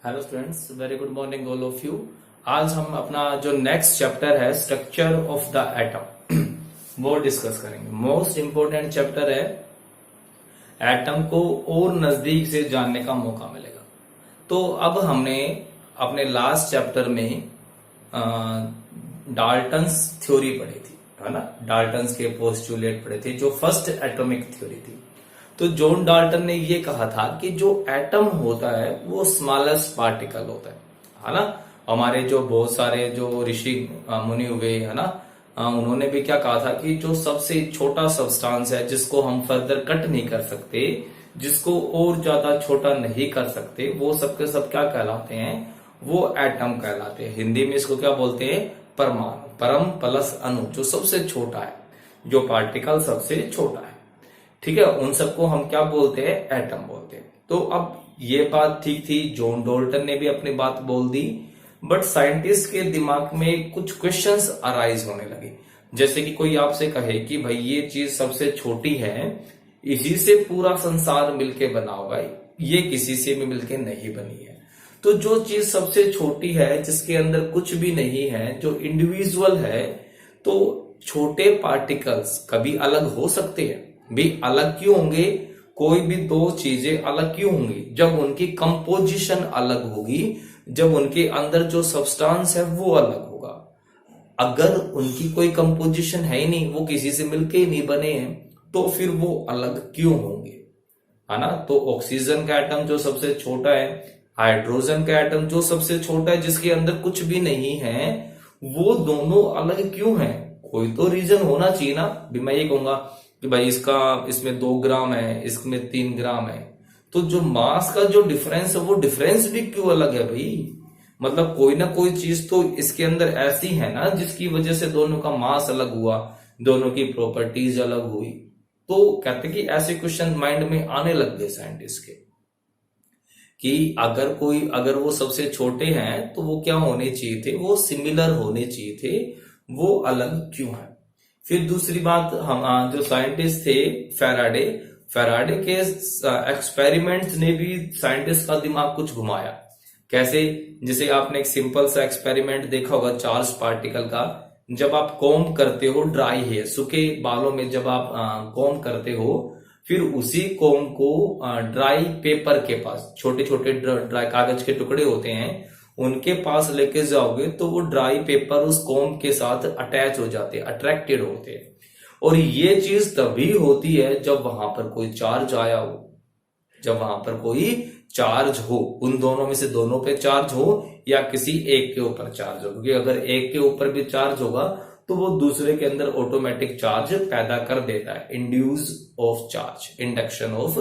Hello students, very good morning all of you. आज हम अपना जो नेक्स्ट चैप्टर है स्ट्रक्चर ऑफ द एटम वो डिस्कस करेंगे। मोस्ट इंपोर्टेंट चैप्टर है, एटम को और नजदीक से जानने का मौका मिलेगा। तो अब हमने अपने लास्ट चैप्टर में डाल्टन्स थ्योरी पढ़ी थी, है ना। डाल्टन्स के पोस्टुलेट पढ़े थे, जो फर्स्ट एटॉमिक थ्योरी थी। तो जॉन डाल्टन ने ये कहा था कि जो एटम होता है वो स्मॉलेस्ट पार्टिकल होता है ना। हमारे जो बहुत सारे जो ऋषि मुनि हुए, है ना, उन्होंने भी क्या कहा था कि जो सबसे छोटा सब्सटेंस है जिसको हम फर्दर कट नहीं कर सकते, जिसको और ज्यादा छोटा नहीं कर सकते, वो सबके सब क्या कहलाते हैं, वो एटम कहलाते हैं। हिंदी में इसको क्या बोलते हैं, परमाणु। परम प्लस अणु, जो सबसे छोटा है, जो पार्टिकल सबसे छोटा है, ठीक है, उन सबको हम क्या बोलते हैं, एटम बोलते हैं। तो अब ये बात ठीक थी, जॉन डाल्टन ने भी अपनी बात बोल दी, बट साइंटिस्ट के दिमाग में कुछ क्वेश्चंस अराइज होने लगे। जैसे कि कोई आपसे कहे कि भाई ये चीज सबसे छोटी है, इसी से पूरा संसार मिलके बना होगा, ये किसी से भी मिलके नहीं बनी है। तो जो चीज सबसे छोटी है, जिसके अंदर कुछ भी नहीं है, जो इंडिविजुअल है, तो छोटे पार्टिकल्स कभी अलग हो सकते हैं भी। अलग क्यों होंगे, कोई भी दो चीजें अलग क्यों होंगी, जब उनकी कंपोजिशन अलग होगी, जब उनके अंदर जो सब्सटेंस है वो अलग होगा। अगर उनकी कोई कंपोजिशन है ही नहीं, वो किसी से मिलके ही नहीं बने हैं, तो फिर वो अलग क्यों होंगे, है ना। तो ऑक्सीजन का एटम जो सबसे छोटा है, हाइड्रोजन का एटम जो सबसे छोटा है, जिसके अंदर कुछ भी नहीं है, वो दोनों अलग क्यों हैं। कोई तो रीजन होना चाहिए ना। भी मैं ये कहूंगा कि भाई इसमें 2 ग्राम है, इसमें 3 ग्राम है, तो जो मास का जो डिफरेंस है, वो डिफरेंस भी क्यों अलग है भाई। मतलब कोई ना कोई चीज तो इसके अंदर ऐसी है ना, जिसकी वजह से दोनों का मास अलग हुआ, दोनों की प्रॉपर्टीज अलग हुई। तो कहते कि ऐसे क्वेश्चन माइंड में आने लग गए साइंटिस्ट के, कि अगर वो सबसे छोटे हैं तो वो क्या होने चाहिए थे, वो सिमिलर होने चाहिए थे, वो अलग क्यों है। फिर दूसरी बात, हम जो साइंटिस्ट थे फेराडे के एक्सपेरिमेंट्स ने भी साइंटिस्ट का दिमाग कुछ घुमाया। कैसे, जैसे आपने एक सिंपल सा एक्सपेरिमेंट देखा होगा चार्ज पार्टिकल का। जब आप कॉम्ब करते हो ड्राई हेयर, सूखे बालों में जब आप कॉम्ब करते हो, फिर उसी कॉम्ब को ड्राई पेपर के पास, छोटे छोटे ड्राई कागज के टुकड़े होते हैं, उनके पास लेके जाओगे तो वो ड्राई पेपर उस कॉम्ब के साथ अटैच हो जाते हैं, अट्रैक्टेड होते हैं। और ये चीज तभी होती है जब वहां पर कोई चार्ज आया हो, जब वहां पर कोई चार्ज हो, उन दोनों में से दोनों पे चार्ज हो या किसी एक के ऊपर चार्ज हो। क्योंकि अगर एक के ऊपर भी चार्ज होगा तो वो दूसरे के अंदर ऑटोमेटिक चार्ज पैदा कर देता है। Induce of charge, induction of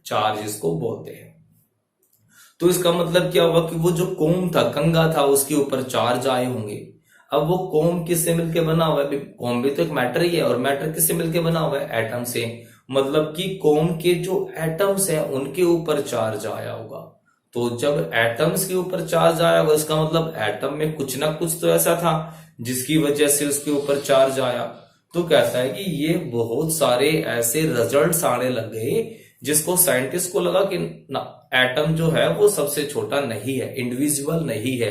charge इसको बोलते हैं। तो इसका मतलब क्या हुआ कि वो जो कॉम्ब था, कंघा था, उसके ऊपर चार्ज आए होंगे। अब वो कॉम्ब किससे मिलके बना हुआ है, कॉम्ब भी तो एक मैटर ही है, और मैटर किससे मिलके बना हुआ है, एटम से। मतलब कि कॉम्ब के जो एटम्स हैं उनके ऊपर चार्ज आया होगा। तो जब एटम्स के ऊपर चार्ज आया होगा, इसका मतलब एटम में कुछ ना कुछ तो ऐसा था जिसकी वजह से उसके ऊपर चार्ज आया। तो कहता है कि ये बहुत सारे ऐसे रिजल्ट्स आने लग गए, जिसको साइंटिस्ट को लगा कि ना, एटम जो है वो सबसे छोटा नहीं है, इंडिविजुअल नहीं है।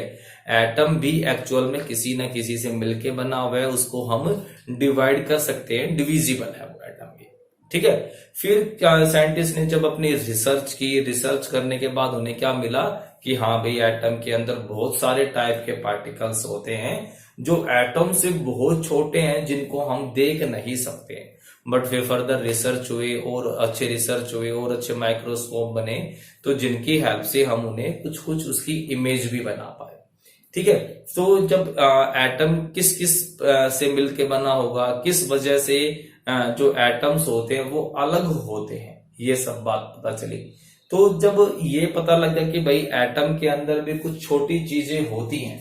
एटम भी एक्चुअल में किसी न किसी से मिलके बना हुआ है, उसको हम डिवाइड कर सकते हैं, डिविजिबल है वो एटम भी, ठीक है। फिर क्या साइंटिस्ट ने जब अपनी रिसर्च की, रिसर्च करने के बाद उन्हें क्या मिला कि हाँ भाई, एटम के अंदर बहुत सारे टाइप के पार्टिकल्स होते हैं जो एटम से बहुत छोटे हैं, जिनको हम देख नहीं सकते। बट फिर फर्दर रिसर्च हुए और अच्छे रिसर्च हुए और अच्छे माइक्रोस्कोप बने, तो जिनकी हेल्प से हम उन्हें कुछ कुछ उसकी इमेज भी बना पाए, ठीक है। तो जब एटम किस किस से मिलके बना होगा, किस वजह से जो एटम्स होते हैं वो अलग होते हैं, ये सब बात पता चली। तो जब ये पता लग गया कि भाई एटम के अंदर भी कुछ छोटी चीजें होती हैं,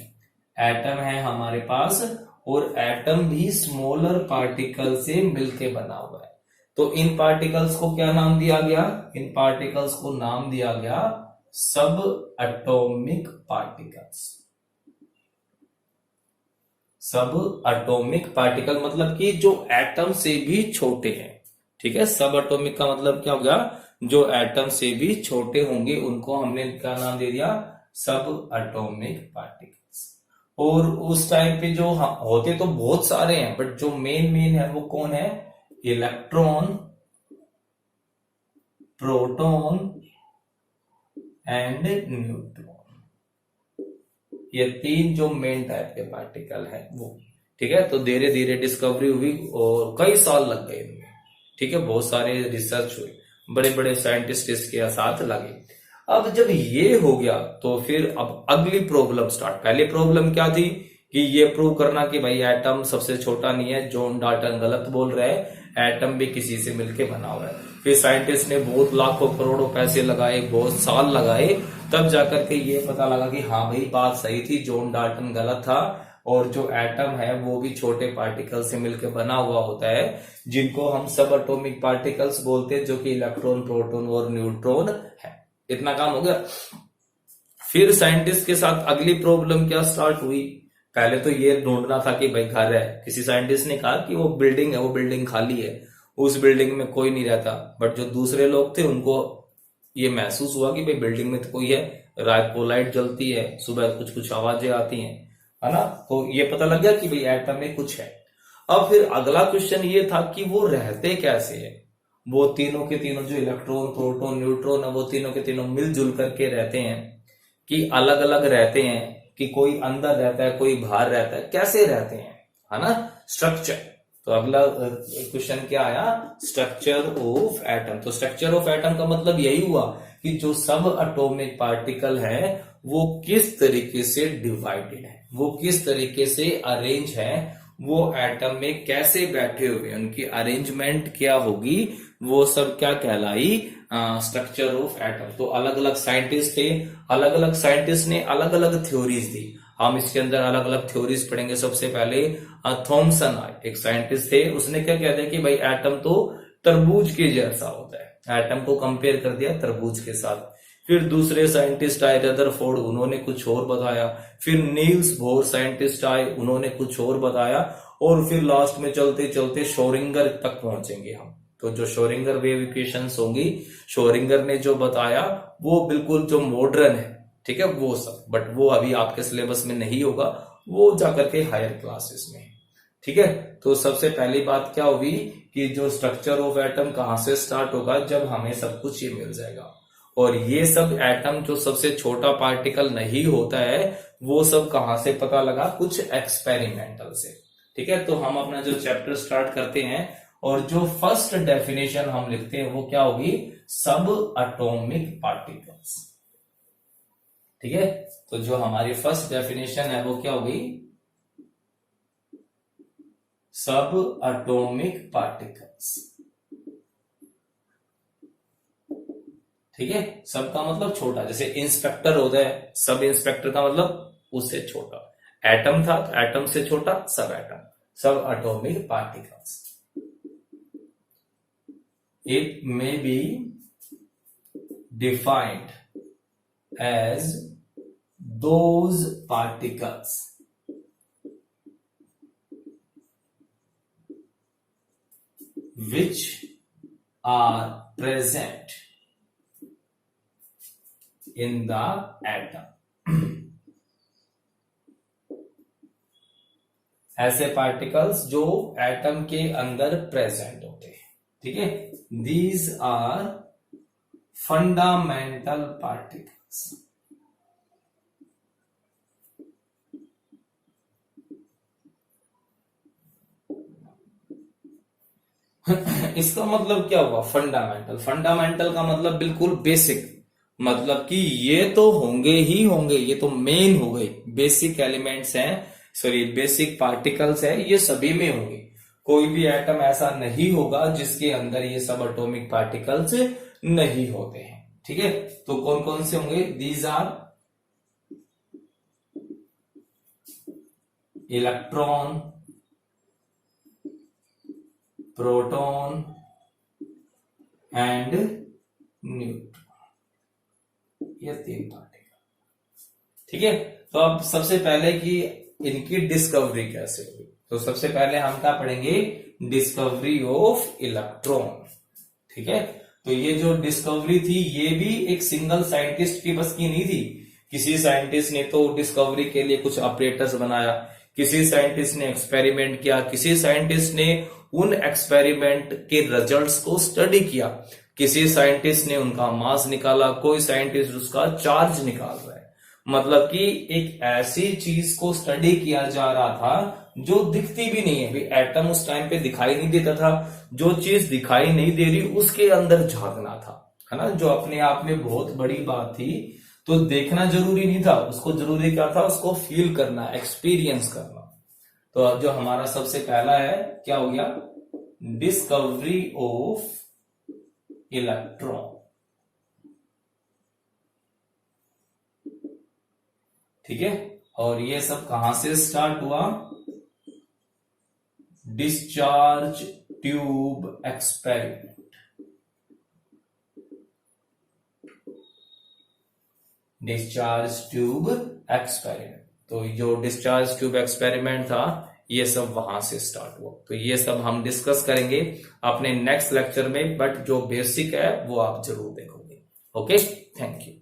एटम है हमारे पास, और एटम भी स्मॉलर पार्टिकल से मिलके बना हुआ है, तो इन पार्टिकल्स को क्या नाम दिया गया, इन पार्टिकल्स को नाम दिया गया सब एटॉमिक पार्टिकल्स। सब एटॉमिक पार्टिकल मतलब कि जो एटम से भी छोटे हैं, ठीक है। सब एटॉमिक का मतलब क्या हो गया, जो एटम से भी छोटे होंगे उनको हमने क्या नाम दे दिया, सब एटॉमिक पार्टिकल्स। और उस टाइम पे जो होते तो बहुत सारे हैं, बट जो मेन है वो कौन है? Electron, proton and neutron. ये तीन जो मेन टाइप के पार्टिकल है वो। ठीक है, तो धीरे धीरे डिस्कवरी हुई और कई साल लग गए इनमें। ठीक है, बहुत सारे रिसर्च हुए, बड़े बड़े साइंटिस्ट इसके साथ लगे। अब जब ये हो गया तो फिर अब अगली प्रॉब्लम स्टार्ट। पहली प्रॉब्लम क्या थी कि ये प्रूव करना कि भाई एटम सबसे छोटा नहीं है। जॉन डाल्टन गलत बोल रहे हैं, एटम भी किसी से मिलके बना हुआ है। फिर साइंटिस्ट ने बहुत लाखों करोड़ों पैसे लगाए, बहुत साल लगाए, तब जाकर के ये पता लगा कि हाँ भाई बात सही थी, जॉन डाल्टन गलत था। और जो एटम है वो भी छोटे पार्टिकल से मिलकर बना हुआ होता है, जिनको हम सब एटॉमिक पार्टिकल्स बोलते हैं, जो कि इलेक्ट्रॉन, प्रोटॉन और न्यूट्रॉन है। इतना काम हो गया। फिर साइंटिस्ट के साथ अगली प्रॉब्लम क्या स्टार्ट हुई? पहले तो ये ढूंढना था कि भाई घर है। किसी साइंटिस्ट ने कहा कि वो बिल्डिंग है, वो बिल्डिंग खाली है, उस बिल्डिंग में कोई नहीं रहता। बट जो दूसरे लोग थे उनको ये महसूस हुआ कि भाई बिल्डिंग में तो कोई है, रात को लाइट जलती है, सुबह कुछ कुछ आवाजें आती हैं, है ना। तो ये पता लग गया कि भाई एटम में कुछ है। अब फिर अगला क्वेश्चन ये था कि वो रहते कैसे है। वो तीनों के तीनों जो इलेक्ट्रॉन, प्रोटॉन, न्यूट्रॉन है, वो तीनों के तीनों मिलजुल करके रहते हैं कि अलग अलग रहते हैं, कि कोई अंदर रहता है, कोई बाहर रहता है, कैसे रहते हैं, है ना। स्ट्रक्चर। तो अगला क्वेश्चन क्या आया? Structure of atom. तो स्ट्रक्चर ऑफ एटम का मतलब यही हुआ कि जो सब एटॉमिक पार्टिकल है वो किस तरीके से डिवाइडेड है, वो किस तरीके से अरेंज है, वो एटम में कैसे बैठे हुए, उनकी अरेंजमेंट क्या होगी, वो सब क्या कहलाई? Structure of atom. तो अलग अलग साइंटिस्ट थे, अलग अलग साइंटिस्ट ने अलग अलग थ्योरीज दी। हम इसके अंदर अलग अलग थ्योरीज पढ़ेंगे। सबसे पहले थॉमसन एक साइंटिस्ट थे, उसने क्या कहते हैं कि भाई एटम तो तरबूज के जैसा होता है। एटम को कंपेयर कर दिया तरबूज के साथ। फिर दूसरे साइंटिस्ट आए रदरफोर्ड, उन्होंने कुछ और बताया। फिर नील्स बोर साइंटिस्ट आए, उन्होंने कुछ और बताया। और फिर लास्ट में चलते चलते श्रोडिंगर तक पहुंचेंगे हम। तो जो श्रोडिंगर वेव इक्वेशंस होंगी, श्रोडिंगर ने जो बताया वो बिल्कुल जो मॉडर्न है, ठीक है, वो सब। बट वो अभी आपके सिलेबस में नहीं होगा, वो जाकर के हायर क्लासेस में। ठीक है, तो सबसे पहली बात क्या होगी कि जो स्ट्रक्चर ऑफ एटम कहां से स्टार्ट होगा? जब हमें सब कुछ ये मिल जाएगा। और ये सब एटम जो सबसे छोटा पार्टिकल नहीं होता है, वो सब कहां से पता लगा? कुछ एक्सपेरिमेंटल से। ठीक है, तो हम अपना जो चैप्टर स्टार्ट करते हैं और जो फर्स्ट डेफिनेशन हम लिखते हैं वो क्या होगी? सब एटॉमिक पार्टिकल्स। ठीक है, तो जो हमारी फर्स्ट डेफिनेशन है वो क्या होगी? सब एटॉमिक पार्टिकल्स। ठीक है, सब का मतलब छोटा। जैसे इंस्पेक्टर होता है, सब इंस्पेक्टर का मतलब उससे छोटा। एटम था तो एटम से छोटा sub atom, sub atomic particles. It may be defined as those particles which are present in the atom। ऐसे पार्टिकल्स जो एटम के अंदर प्रेजेंट होते हैं। ठीक है, दीज आर फंडामेंटल पार्टिकल्स। इसका मतलब क्या हुआ? फंडामेंटल। फंडामेंटल का मतलब बिल्कुल बेसिक, मतलब कि ये तो होंगे ही होंगे, ये तो मेन हो गए, बेसिक एलिमेंट्स हैं, सॉरी बेसिक पार्टिकल्स हैं, ये सभी में होंगे। कोई भी एटम ऐसा नहीं होगा जिसके अंदर ये सब एटॉमिक पार्टिकल्स नहीं होते हैं। ठीक है, तो कौन कौन से होंगे? These are electron, proton and neutron, ये तीन पार्टिकल। ठीक है, तो अब सबसे पहले कि इनकी डिस्कवरी कैसे हुई, तो सबसे पहले हम क्या पढ़ेंगे? Discovery of electron. ठीक है, तो ये जो डिस्कवरी थी ये भी एक सिंगल साइंटिस्ट की बस की नहीं थी, किसी साइंटिस्ट ने तो डिस्कवरी के लिए कुछ ऑपरेटर्स बनाया, किसी साइंटिस्ट ने एक्सपेरिमेंट किया, किसी साइंटिस्ट ने उन एक्सपेरिमेंट के रिजल्ट्स को स्टडी किया, किसी साइंटिस्ट ने उनका मास निकाला, कोई साइंटिस्ट उसका चार्ज निकाल रहा है। मतलब कि एक ऐसी चीज को स्टडी किया जा रहा था जो दिखती भी नहीं है। एटम उस टाइम पे दिखाई नहीं देता था, जो चीज दिखाई नहीं दे रही उसके अंदर झांकना था, है ना, जो अपने आप में बहुत बड़ी बात थी। तो देखना जरूरी नहीं था, उसको जरूरी क्या था, उसको फील करना, एक्सपीरियंस करना। तो अब जो हमारा सबसे पहला है क्या हो गया, डिस्कवरी ऑफ इलेक्ट्रॉन। ठीक है, और ये सब कहां से स्टार्ट हुआ, discharge tube experiment. Discharge tube experiment, तो जो डिस्चार्ज ट्यूब एक्सपेरिमेंट था ये सब वहां से स्टार्ट हुआ। तो ये सब हम डिस्कस करेंगे अपने नेक्स्ट लेक्चर में, बट जो बेसिक है वो आप जरूर देखोगे। Okay, thank you.